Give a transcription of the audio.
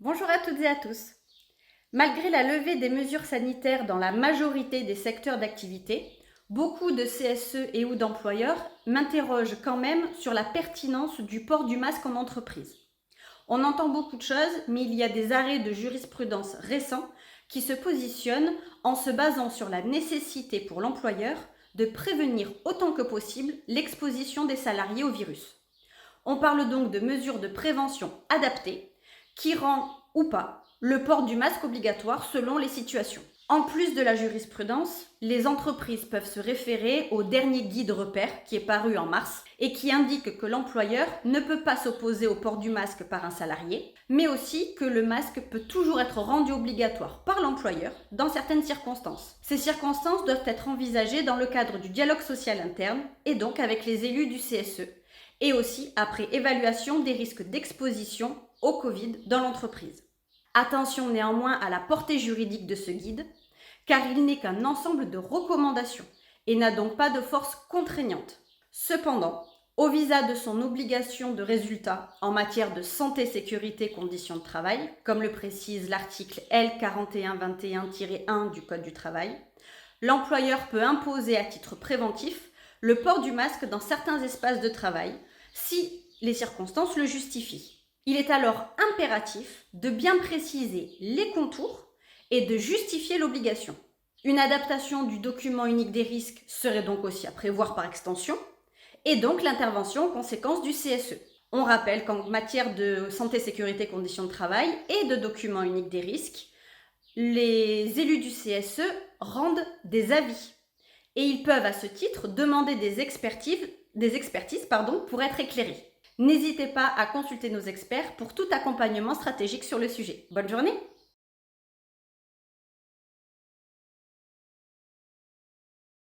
Bonjour à toutes et à tous. Malgré la levée des mesures sanitaires dans la majorité des secteurs d'activité, beaucoup de CSE et ou d'employeurs m'interrogent quand même sur la pertinence du port du masque en entreprise. On entend beaucoup de choses, mais il y a des arrêts de jurisprudence récents qui se positionnent en se basant sur la nécessité pour l'employeur de prévenir autant que possible l'exposition des salariés au virus. On parle donc de mesures de prévention adaptées qui rend ou pas le port du masque obligatoire selon les situations. En plus de la jurisprudence, les entreprises peuvent se référer au dernier guide repère qui est paru en mars et qui indique que l'employeur ne peut pas s'opposer au port du masque par un salarié, mais aussi que le masque peut toujours être rendu obligatoire par l'employeur dans certaines circonstances. Ces circonstances doivent être envisagées dans le cadre du dialogue social interne et donc avec les élus du CSE et aussi après évaluation des risques d'exposition au Covid dans l'entreprise. Attention néanmoins à la portée juridique de ce guide, car il n'est qu'un ensemble de recommandations et n'a donc pas de force contraignante. Cependant, au visa de son obligation de résultat en matière de santé, sécurité, conditions de travail, comme le précise l'article L4121-1 du Code du travail, l'employeur peut imposer à titre préventif le port du masque dans certains espaces de travail si les circonstances le justifient. Il est alors impératif de bien préciser les contours et de justifier l'obligation. Une adaptation du document unique des risques serait donc aussi à prévoir par extension, et donc l'intervention en conséquence du CSE. On rappelle qu'en matière de santé, sécurité, conditions de travail et de document unique des risques, les élus du CSE rendent des avis. Et ils peuvent à ce titre demander des expertises pour être éclairés. N'hésitez pas à consulter nos experts pour tout accompagnement stratégique sur le sujet. Bonne journée!